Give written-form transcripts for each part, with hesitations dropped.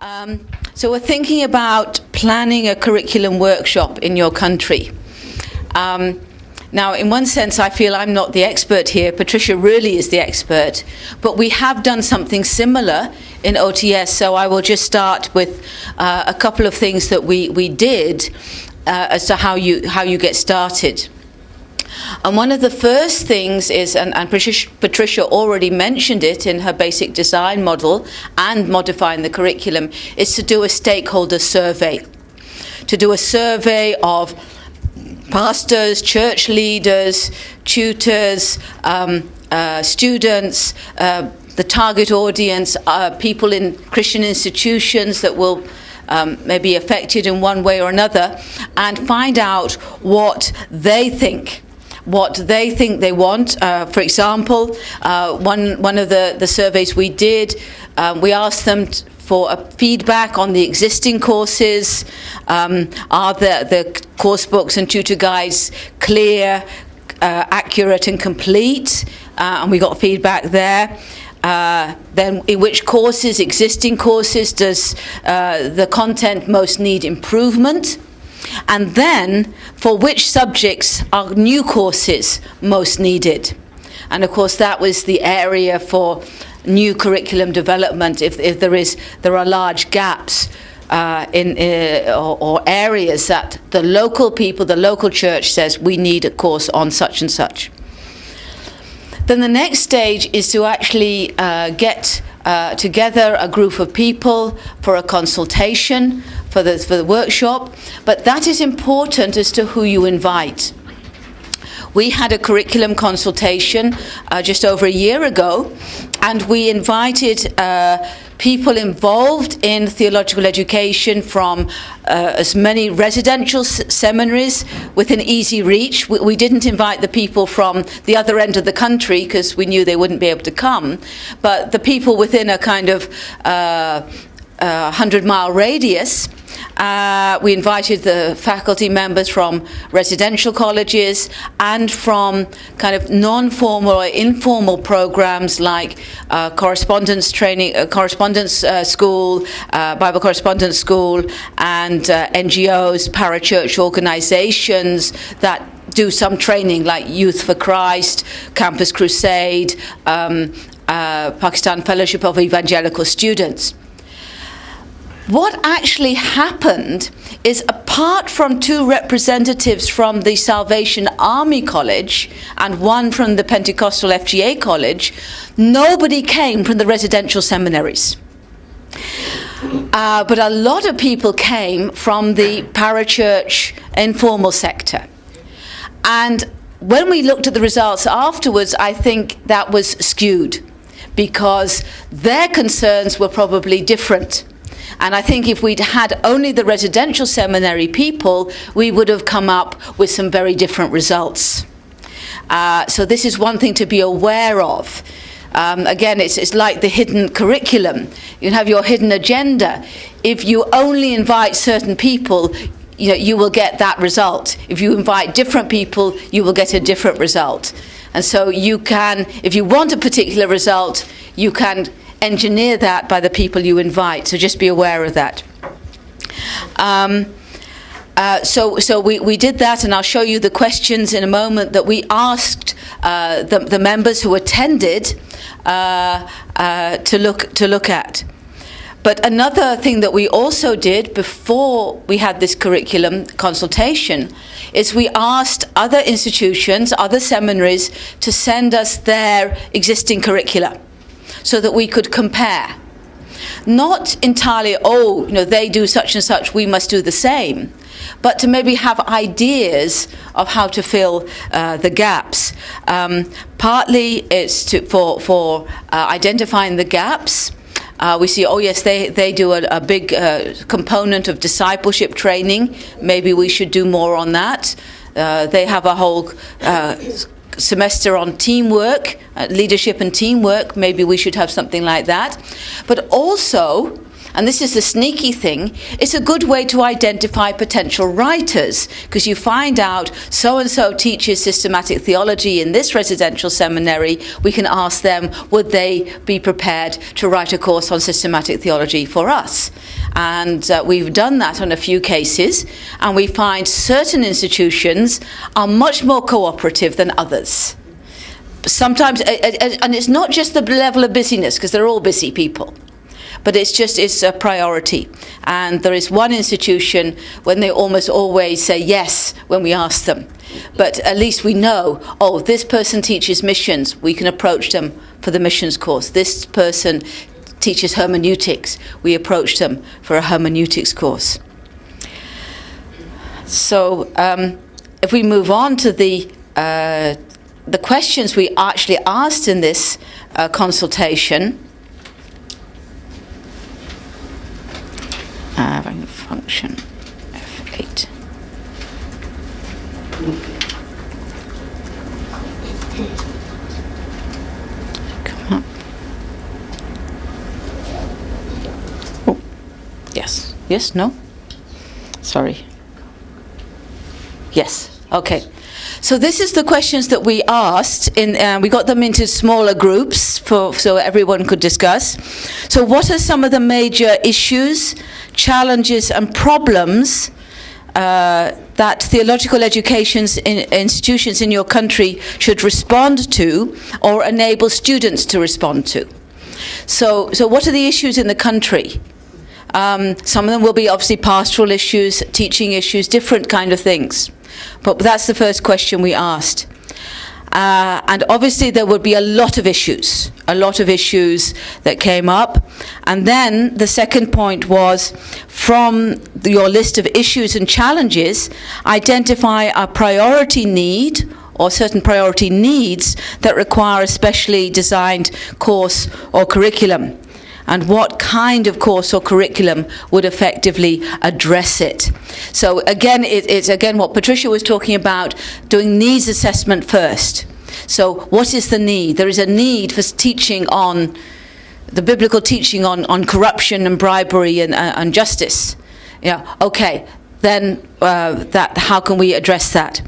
So we're thinking about planning a curriculum workshop in your country. Now, in one sense, I feel I'm not the expert here. Patricia really is the expert. But we have done something similar in OTS, so I will just start with a couple of things that we did as to how you get started. And one of the first things is, and Patricia already mentioned it in her basic design model and modifying the curriculum, is to do a stakeholder survey. To do a survey of pastors, church leaders, tutors, students, the target audience, people in Christian institutions that will may be affected in one way or another, and find out what they think they want. For example, one of the surveys we did, we asked them for a feedback on the existing courses. Are the course books and tutor guides clear, accurate and complete? And we got feedback there. Then in which courses, existing courses, does the content most need improvement? And then for which subjects are new courses most needed? And of course that was the area for new curriculum development. If there are large gaps or areas that the local people, the local church says we need a course on such and such. Then the next stage is to actually get together a group of people for a consultation for the workshop. But that is important as to who you invite. We had a curriculum consultation just over a year ago, and we invited people involved in theological education from as many residential seminaries within easy reach. We didn't invite the people from the other end of the country because we knew they wouldn't be able to come, but the people within a kind of 100-mile radius. We invited the faculty members from residential colleges and from kind of non-formal or informal programs like correspondence training, correspondence school, Bible correspondence school, and NGOs, parachurch organizations that do some training like Youth for Christ, Campus Crusade, Pakistan Fellowship of Evangelical Students. What actually happened is, apart from two representatives from the Salvation Army College and one from the Pentecostal FGA College, nobody came from the residential seminaries. But a lot of people came from the parachurch informal sector. And when we looked at the results afterwards, I think that was skewed because their concerns were probably different. And I think if we'd had only the residential seminary people, we would have come up with some very different results. So this is one thing to be aware of. Again, it's like the hidden curriculum. You can have your hidden agenda. If you only invite certain people, you will get that result. If you invite different people, you will get a different result. And so you can, if you want a particular result, you can engineer that by the people you invite, so just be aware of that. So we did that, and I'll show you the questions in a moment that we asked the members who attended to look at. But another thing that we also did before we had this curriculum consultation is we asked other institutions, other seminaries, to send us their existing curricula, so that we could compare. Not entirely, they do such and such, we must do the same, but to maybe have ideas of how to fill the gaps. Partly it's for identifying the gaps. We see, they do a big component of discipleship training. Maybe we should do more on that. They have a whole semester on teamwork, leadership and teamwork. Maybe we should have something like that. But also, and this is the sneaky thing, it's a good way to identify potential writers, because you find out so-and-so teaches systematic theology in this residential seminary. We can ask them, would they be prepared to write a course on systematic theology for us? And we've done that on a few cases, and we find certain institutions are much more cooperative than others. Sometimes, and it's not just the level of busyness, because they're all busy people, but it's a priority. And there is one institution when they almost always say yes when we ask them. But at least we know, oh, this person teaches missions, we can approach them for the missions course. This person teaches hermeneutics, we approach them for a hermeneutics course. So if we move on to the questions we actually asked in this consultation, function F8. Come up. Oh, yes. Yes, no? Sorry. Yes, okay. So this is the questions that we asked. We got them into smaller groups so everyone could discuss. So what are some of the major issues, challenges and problems that theological education institutions in your country should respond to or enable students to respond to? So what are the issues in the country? Some of them will be obviously pastoral issues, teaching issues, different kind of things. But that's the first question we asked. And obviously there would be a lot of issues that came up. And then the second point was, from your list of issues and challenges, identify a priority need or certain priority needs that require a specially designed course or curriculum. And what kind of course or curriculum would effectively address it. So again, it's again what Patricia was talking about, doing needs assessment first. So what is the need? There is a need for teaching on, the biblical teaching on corruption and bribery and justice. Yeah, okay, then how can we address that?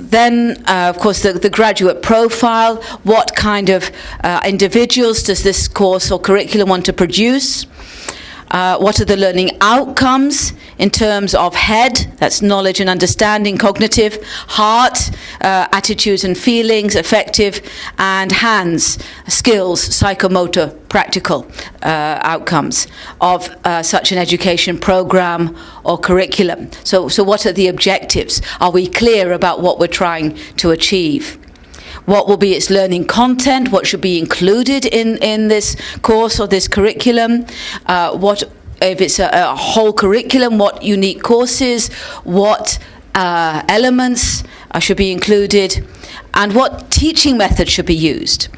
Then, of course, the graduate profile. What kind of individuals does this course or curriculum want to produce? What are the learning outcomes in terms of head, that's knowledge and understanding, cognitive, heart, attitudes and feelings, affective, and hands, skills, psychomotor, practical outcomes of such an education program or curriculum. So what are the objectives? Are we clear about what we're trying to achieve? What will be its learning content? What should be included in this course or this curriculum? What if it's a whole curriculum? What unique courses? What elements should be included? And what teaching methods should be used?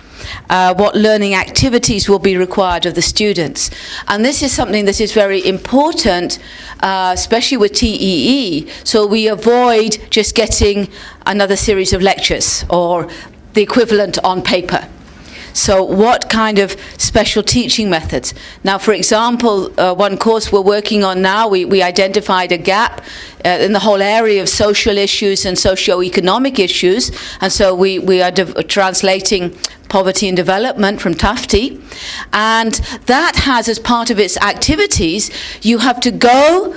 What learning activities will be required of the students? And this is something that is very important, especially with TEE, so we avoid just getting another series of lectures or the equivalent on paper. So what kind of special teaching methods? Now, for example, one course we're working on now, we identified a gap in the whole area of social issues and socio-economic issues, and so we are translating Poverty and Development from Tufti, and that has, as part of its activities, you have to go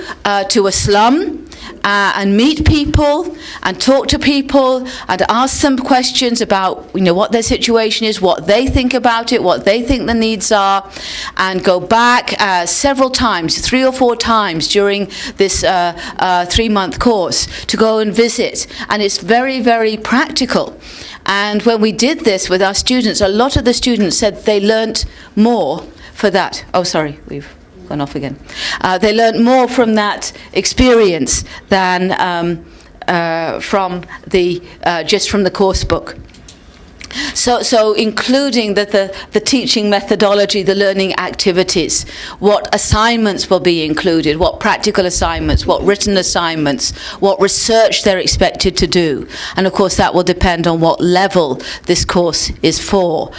to a slum and meet people and talk to people and ask them questions about, what their situation is, what they think about it, what they think the needs are, and go back several times, 3 or 4 times during this 3-month course to go and visit. And it's very, very practical. And when we did this with our students, a lot of the students said they learnt more for that. Oh, sorry, we've gone off again. They learnt more from that experience than from just from the course book. So including the teaching methodology, the learning activities, what assignments will be included, what practical assignments, what written assignments, what research they're expected to do. And of course that will depend on what level this course is for.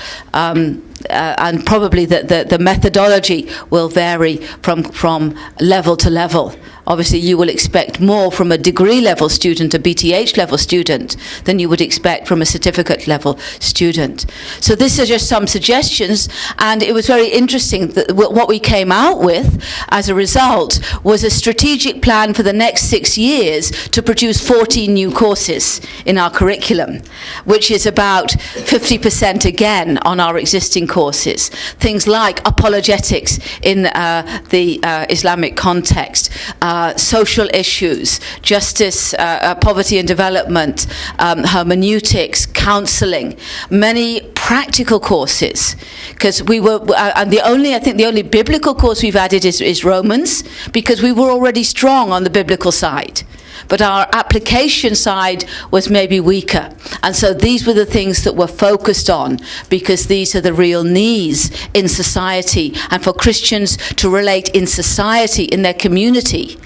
and probably the methodology will vary from level to level. Obviously, you will expect more from a degree level student, a BTH level student, than you would expect from a certificate level student. So this are just some suggestions, and it was very interesting that what we came out with as a result was a strategic plan for the next 6 years to produce 14 new courses in our curriculum, which is about 50% again on our existing courses. Things like apologetics in the Islamic context, social issues, justice, poverty and development, hermeneutics, counselling, many practical courses, because we were, and I think the only biblical course we've added is Romans, because we were already strong on the biblical side. But our application side was maybe weaker. And so these were the things that were focused on, because these are the real needs in society, and for Christians to relate in society, in their community.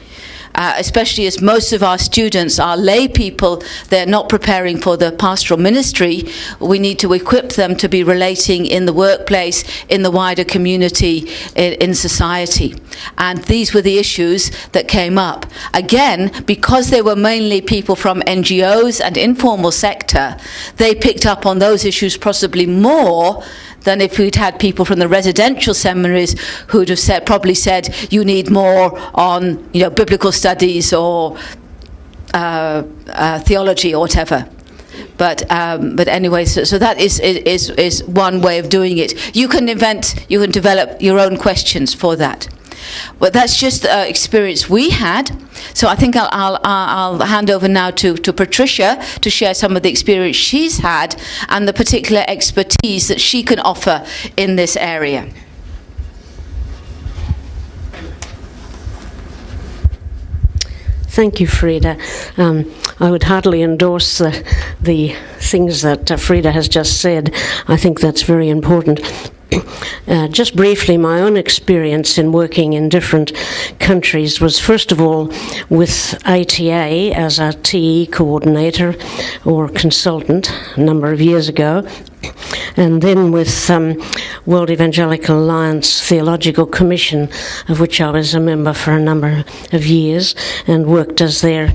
Especially as most of our students are lay people, they're not preparing for the pastoral ministry. We need to equip them to be relating in the workplace, in the wider community, in society. And these were the issues that came up. Again, because they were mainly people from NGOs and informal sector, they picked up on those issues possibly more than if we'd had people from the residential seminaries who'd have probably said, you need more on, biblical studies or theology or whatever. But anyway, so that is one way of doing it. You can develop your own questions for that. But that's just the experience we had. So I think I'll hand over now to Patricia to share some of the experience she's had and the particular expertise that she can offer in this area. Thank you, Frida. I would heartily endorse the things that Frida has just said. I think that's very important. Just briefly, my own experience in working in different countries was first of all with ATA as a TE coordinator or consultant a number of years ago, and then with World Evangelical Alliance Theological Commission, of which I was a member for a number of years and worked as their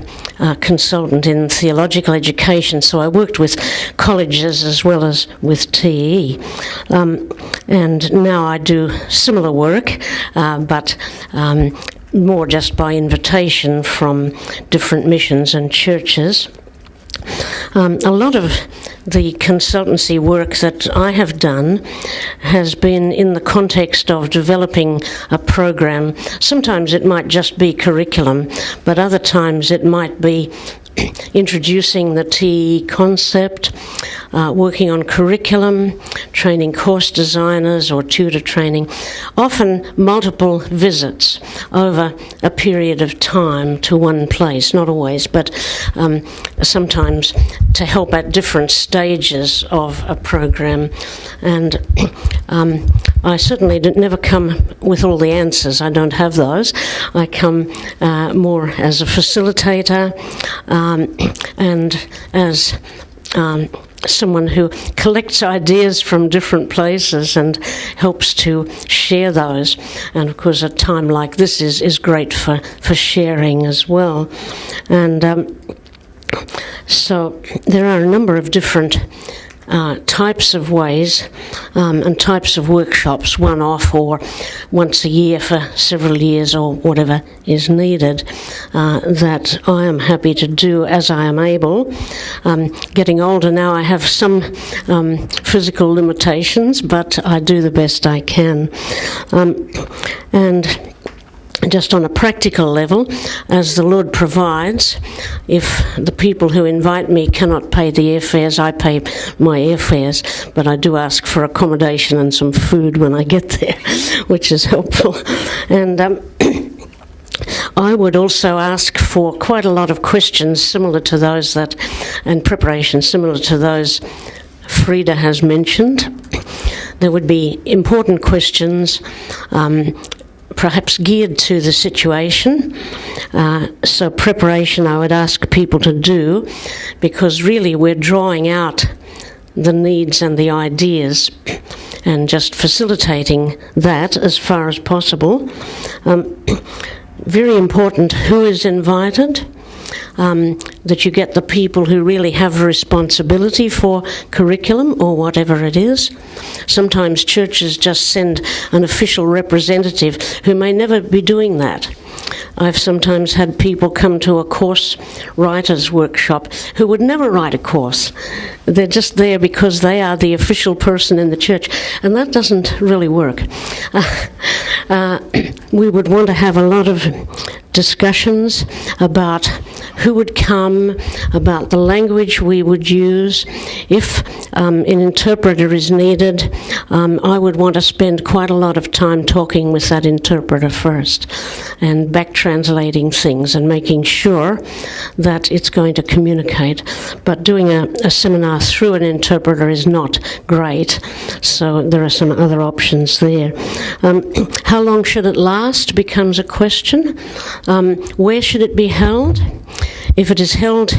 consultant in theological education. So I worked with colleges as well as with TE. And now I do similar work, but more just by invitation from different missions and churches. A lot of the consultancy work that I have done has been in the context of developing a program. Sometimes it might just be curriculum, but other times it might be introducing the TE concept, working on curriculum, training course designers or tutor training, often multiple visits over a period of time to one place, not always, but sometimes to help at different stages of a program. And I certainly never come with all the answers. I don't have those. I come more as a facilitator and as someone who collects ideas from different places and helps to share those. And of course, a time like this is great for sharing as well. And so there are a number of different types of ways and types of workshops, one-off or once a year for several years or whatever is needed, that I am happy to do as I am able. Getting older now, I have some physical limitations, but I do the best I can. And just on a practical level, as the Lord provides, if the people who invite me cannot pay the airfares, I pay my airfares, but I do ask for accommodation and some food when I get there, which is helpful. And I would also ask for quite a lot of questions similar to those and preparation similar to those Frida has mentioned. There would be important questions, perhaps geared to the situation. So preparation I would ask people to do, because really we're drawing out the needs and the ideas, and just facilitating that as far as possible. Very important who is invited, that you get the people who really have a responsibility for curriculum or whatever it is. Sometimes churches just send an official representative who may never be doing that. I've sometimes had people come to a course writers workshop who would never write a course. They're just there because they are the official person in the church, and that doesn't really work. We would want to have a lot of discussions about who would come, about the language we would use. If an interpreter is needed, I would want to spend quite a lot of time talking with that interpreter first and back translating things and making sure that it's going to communicate. But doing a seminar through an interpreter is not great, so there are some other options there. How long should it last becomes a question. Where should it be held? If it is held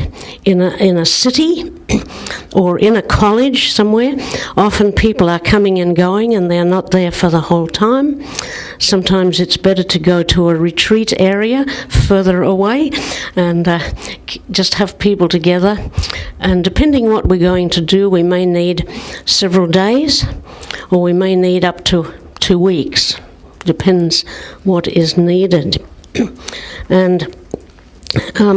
in a city or in a college somewhere, often people are coming and going and they're not there for the whole time. Sometimes it's better to go to a retreat area further away and just have people together. And depending what we're going to do, we may need several days or we may need up to 2 weeks. Depends what is needed. And a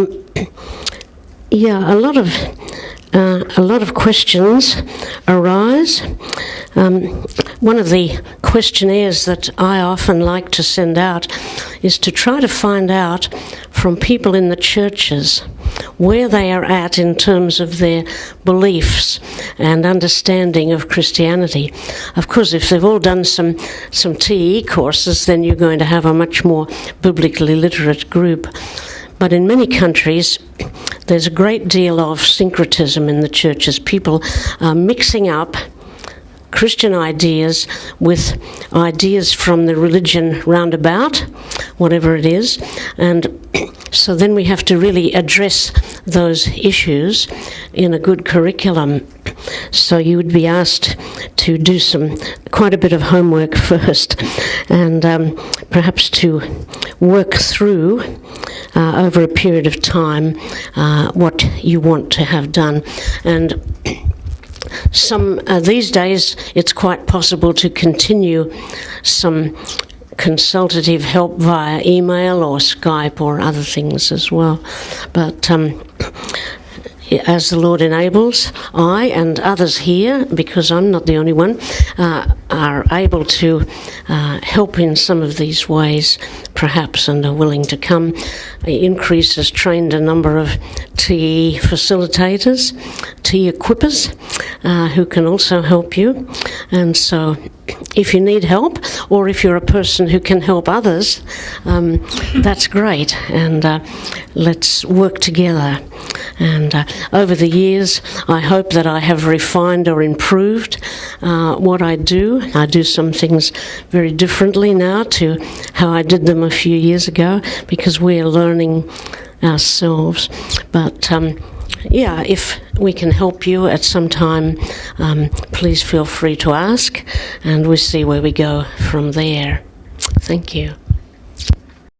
lot of questions arise. One of the questionnaires that I often like to send out is to try to find out from people in the churches where they are at in terms of their beliefs and understanding of Christianity. Of course, if they've all done some TE courses, then you're going to have a much more biblically literate group. But in many countries, there's a great deal of syncretism in the churches. People are mixing up Christian ideas with ideas from the religion roundabout, whatever it is. And so then we have to really address those issues in a good curriculum. So you would be asked to do quite a bit of homework first and perhaps to work through over a period of time what you want to have done. And these days it's quite possible to continue some consultative help via email or Skype or other things as well. But as the Lord enables, I and others here, because I'm not the only one, are able to help in some of these ways, perhaps, and are willing to come. Increase has trained a number of TE facilitators, TE equippers, who can also help you. And so if you need help, or if you're a person who can help others, that's great. And let's work together. And over the years, I hope that I have refined or improved what I do. I do some things very differently now to how I did them a few years ago, because we are learning ourselves. But if we can help you at some time, please feel free to ask, and we'll see where we go from there. Thank you.